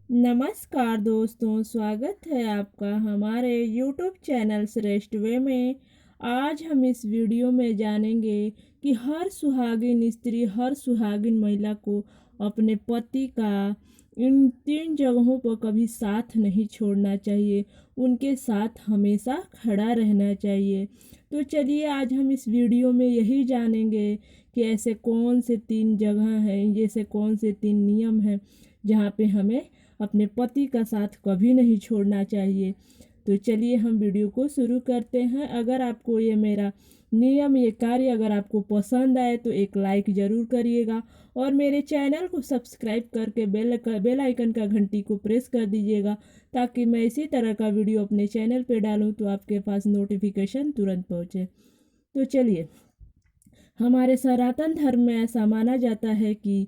नमस्कार दोस्तों, स्वागत है आपका हमारे YouTube चैनल श्रेष्ठ वे में। आज हम इस वीडियो में जानेंगे कि हर सुहागिन स्त्री, हर सुहागिन महिला को अपने पति का इन 3 जगहों पर कभी साथ नहीं छोड़ना चाहिए। उनके साथ हमेशा खड़ा रहना चाहिए। तो चलिए आज हम इस वीडियो में यही जानेंगे कि ऐसे कौन से 3 जगह हैं, जैसे कौन से 3 नियम हैं जहाँ पे हमें अपने पति का साथ कभी नहीं छोड़ना चाहिए। तो चलिए हम वीडियो को शुरू करते हैं। अगर आपको ये मेरा नियम, ये कार्य अगर आपको पसंद आए तो एक लाइक ज़रूर करिएगा और मेरे चैनल को सब्सक्राइब करके बेल आइकन का घंटी को प्रेस कर दीजिएगा, ताकि मैं इसी तरह का वीडियो अपने चैनल पे डालूँ तो आपके पास नोटिफिकेशन तुरंत पहुँचे। तो चलिए, हमारे सनातन धर्म में ऐसा माना जाता है कि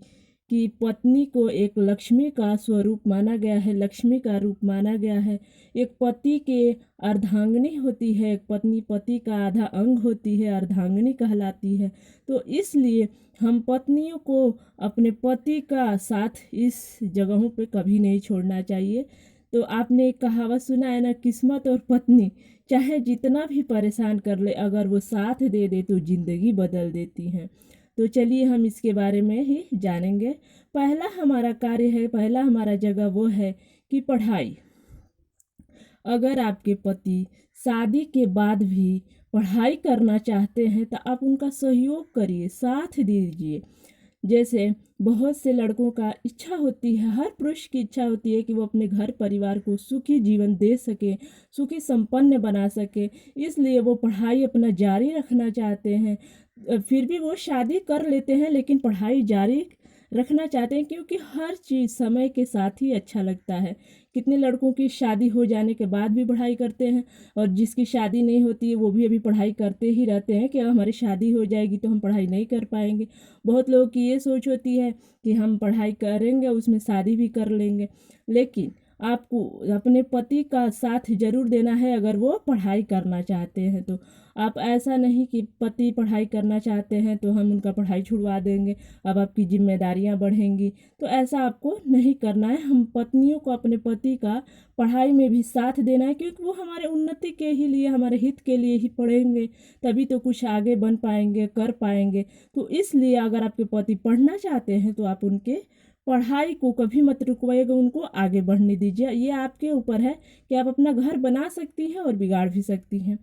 पत्नी को एक लक्ष्मी का स्वरूप माना गया है, लक्ष्मी का रूप माना गया है। एक पति के अर्धांगिनी होती है, एक पत्नी पति का आधा अंग होती है, अर्धांगिनी कहलाती है। तो इसलिए हम पत्नियों को अपने पति का साथ इस जगहों पे कभी नहीं छोड़ना चाहिए। तो आपने एक कहावत सुना है ना, किस्मत और पत्नी चाहे जितना भी परेशान कर ले, अगर वो साथ दे दे तो ज़िंदगी बदल देती हैं। तो चलिए हम इसके बारे में ही जानेंगे। पहला हमारा कार्य है, पहला हमारा जगह वो है कि पढ़ाई। अगर आपके पति शादी के बाद भी पढ़ाई करना चाहते हैं तो आप उनका सहयोग करिए, साथ दीजिए। जैसे बहुत से लड़कों का इच्छा होती है, हर पुरुष की इच्छा होती है कि वो अपने घर परिवार को सुखी जीवन दे सके, सुखी संपन्न बना सके। इसलिए वो पढ़ाई अपना जारी रखना चाहते हैं। फिर भी वो शादी कर लेते हैं लेकिन पढ़ाई जारी रखना चाहते हैं, क्योंकि हर चीज़ समय के साथ ही अच्छा लगता है। कितने लड़कों की शादी हो जाने के बाद भी पढ़ाई करते हैं, और जिसकी शादी नहीं होती है वो भी अभी पढ़ाई करते ही रहते हैं कि हमारी शादी हो जाएगी तो हम पढ़ाई नहीं कर पाएंगे। बहुत लोगों की ये सोच होती है कि हम पढ़ाई करेंगे उसमें शादी भी कर लेंगे, लेकिन आपको अपने पति का साथ जरूर देना है अगर वो पढ़ाई करना चाहते हैं तो। आप ऐसा नहीं कि पति पढ़ाई करना चाहते हैं तो हम उनका पढ़ाई छुड़वा देंगे, अब आपकी जिम्मेदारियां बढ़ेंगी। तो ऐसा आपको नहीं करना है। हम पत्नियों को अपने पति का पढ़ाई में भी साथ देना है, क्योंकि वो हमारे उन्नति के ही लिए, हमारे हित के लिए ही पढ़ेंगे, तभी तो कुछ आगे बन पाएंगे, कर पाएंगे। तो इसलिए अगर आपके पति पढ़ना चाहते हैं तो आप उनके पढ़ाई को कभी मत रुकवाइएगा, उनको आगे बढ़ने दीजिए। ये आपके ऊपर है कि आप अपना घर बना सकती हैं और बिगाड़ भी सकती हैं।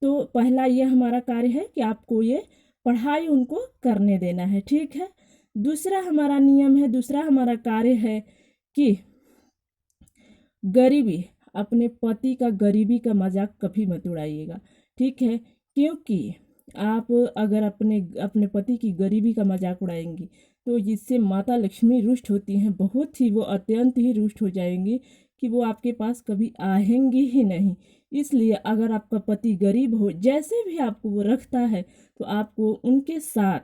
तो पहला ये हमारा कार्य है कि आपको ये पढ़ाई उनको करने देना है, ठीक है। दूसरा हमारा नियम है, दूसरा हमारा कार्य है कि गरीबी, अपने पति का गरीबी का मजाक कभी मत उड़ाइएगा, ठीक है। क्योंकि आप अगर अपने अपने पति की गरीबी का मजाक उड़ाएंगी तो जिससे माता लक्ष्मी रुष्ट होती हैं, बहुत ही वो अत्यंत ही रुष्ट हो जाएंगी कि वो आपके पास कभी आएंगी ही नहीं। इसलिए अगर आपका पति गरीब हो, जैसे भी आपको वो रखता है, तो आपको उनके साथ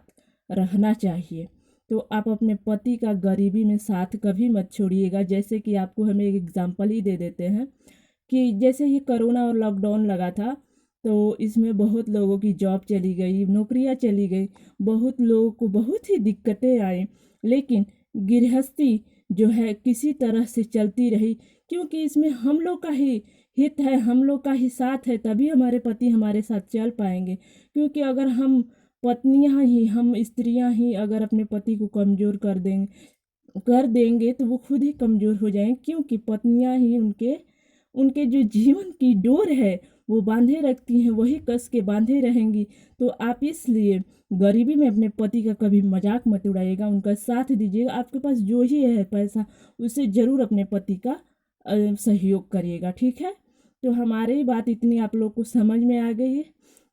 रहना चाहिए। तो आप अपने पति का गरीबी में साथ कभी मत छोड़िएगा। जैसे कि आपको हम एक एग्जांपल ही दे देते हैं कि जैसे ये कोरोना और लॉकडाउन लगा था, तो इसमें बहुत लोगों की जॉब चली गई, नौकरियां चली गई, बहुत लोगों को बहुत ही दिक्कतें आई, लेकिन गृहस्थी जो है किसी तरह से चलती रही, क्योंकि इसमें हम लोग का ही हित है, हम लोग का ही साथ है, तभी हमारे पति हमारे साथ चल पाएंगे। क्योंकि अगर हम पत्नियां ही, हम स्त्रियां ही अगर अपने पति को कमज़ोर कर देंगे तो वो खुद ही कमज़ोर हो जाएंगे, क्योंकि पत्नियां ही उनके उनके जो जीवन की डोर है वो बांधे रखती हैं, वही कस के बांधे रहेंगी। तो आप इसलिए गरीबी में अपने पति का कभी मजाक मत उड़ाइएगा, उनका साथ दीजिएगा। आपके पास जो ही है पैसा, उससे ज़रूर अपने पति का सहयोग करिएगा, ठीक है। तो हमारी बात इतनी आप लोग को समझ में आ गई है।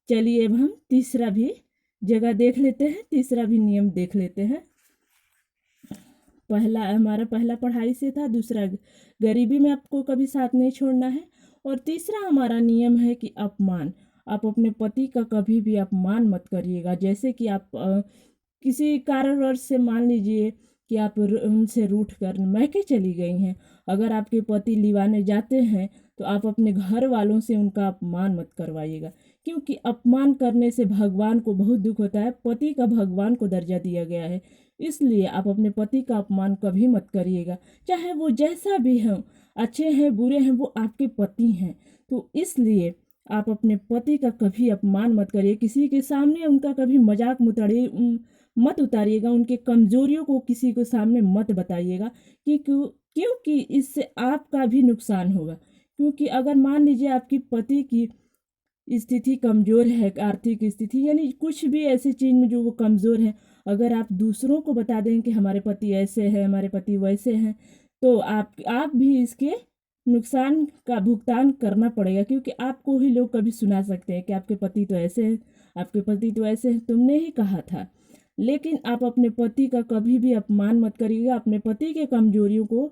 चलिए अब हम तीसरा भी जगह देख लेते हैं, तीसरा भी नियम देख लेते हैं। पहला पढ़ाई से था, दूसरा गरीबी में आपको कभी साथ नहीं छोड़ना है, और तीसरा हमारा नियम है कि अपमान। आप अपने पति का कभी भी अपमान मत करिएगा। जैसे कि आप किसी कारणवश से मान लीजिए कि आप उनसे रूठ कर मैके चली गई हैं, अगर आपके पति लिवाने जाते हैं तो आप अपने घर वालों से उनका अपमान मत करवाइएगा, क्योंकि अपमान करने से भगवान को बहुत दुख होता है। पति का भगवान को दर्जा दिया गया है, इसलिए आप अपने पति का अपमान कभी मत करिएगा, चाहे वो जैसा भी हो, अच्छे हैं बुरे हैं, वो आपके पति हैं। तो इसलिए आप अपने पति का कभी अपमान मत करिए, किसी के सामने उनका कभी मजाक मत उतारिएगा, उनके कमजोरियों को किसी को सामने मत बताइएगा कि क्योंकि इससे आपका भी नुकसान होगा। क्योंकि अगर मान लीजिए आपकी पति की स्थिति कमज़ोर है, आर्थिक स्थिति यानी कुछ भी ऐसी चीज़ में जो वो कमज़ोर है, अगर आप दूसरों को बता दें कि हमारे पति ऐसे हैं, हमारे पति वैसे हैं, तो आप भी इसके नुकसान का भुगतान करना पड़ेगा। क्योंकि आपको ही लोग कभी सुना सकते हैं कि आपके पति तो ऐसे हैं, आपके पति तो ऐसे हैं, तुमने ही कहा था। लेकिन आप अपने पति का कभी भी अपमान मत करिएगा, अपने पति के कमजोरियों को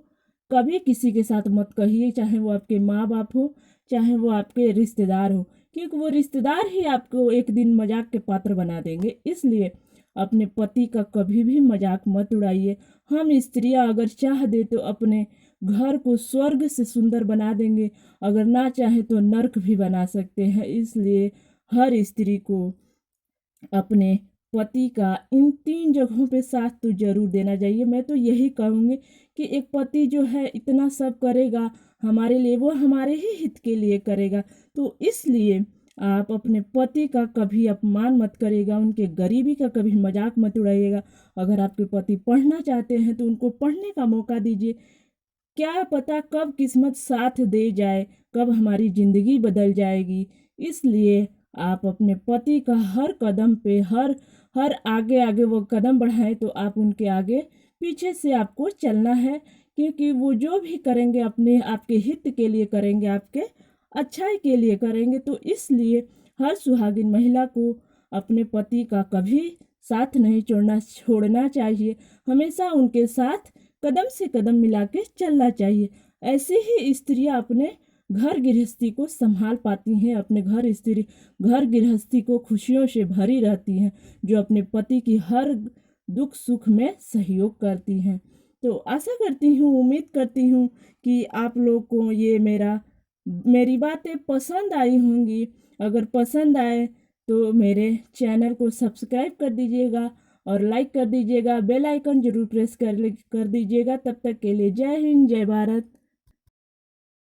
कभी किसी के साथ मत कहिए, चाहे वो आपके माँ बाप हो, चाहे वो आपके रिश्तेदार हो, क्योंकि वो रिश्तेदार ही आपको एक दिन मजाक के पात्र बना देंगे। इसलिए अपने पति का कभी भी मजाक मत उड़ाइए। हम स्त्रियां अगर चाह दे तो अपने घर को स्वर्ग से सुंदर बना देंगे, अगर ना चाहे तो नर्क भी बना सकते हैं। इसलिए हर स्त्री को अपने पति का इन 3 जगहों पे साथ तो ज़रूर देना चाहिए। मैं तो यही कहूँगी कि एक पति जो है इतना सब करेगा हमारे लिए, वो हमारे ही हित के लिए करेगा। तो इसलिए आप अपने पति का कभी अपमान मत करिएगा, उनके गरीबी का कभी मजाक मत उड़ाइएगा। अगर आपके पति पढ़ना चाहते हैं तो उनको पढ़ने का मौका दीजिए। क्या पता कब किस्मत साथ दे जाए, कब हमारी ज़िंदगी बदल जाएगी। इसलिए आप अपने पति का हर कदम पे हर हर आगे आगे वो कदम बढ़ाएं तो आप उनके आगे पीछे से आपको चलना है। क्योंकि वो जो भी करेंगे अपने आपके हित के लिए करेंगे, आपके अच्छाई के लिए करेंगे। तो इसलिए हर सुहागिन महिला को अपने पति का कभी साथ नहीं छोड़ना चाहिए, हमेशा उनके साथ कदम से कदम मिला के चलना चाहिए। ऐसे ही स्त्रियां अपने घर गृहस्थी को संभाल पाती हैं, अपने घर गृहस्थी को खुशियों से भरी रहती हैं, जो अपने पति की हर दुख सुख में सहयोग करती हैं। तो आशा करती हूँ, उम्मीद करती हूँ कि आप लोग को ये मेरी बातें पसंद आई होंगी। अगर पसंद आए तो मेरे चैनल को सब्सक्राइब कर दीजिएगा और लाइक कर दीजिएगा, बेल आइकन जरूर प्रेस कर दीजिएगा। तब तक के लिए जय हिंद, जय भारत।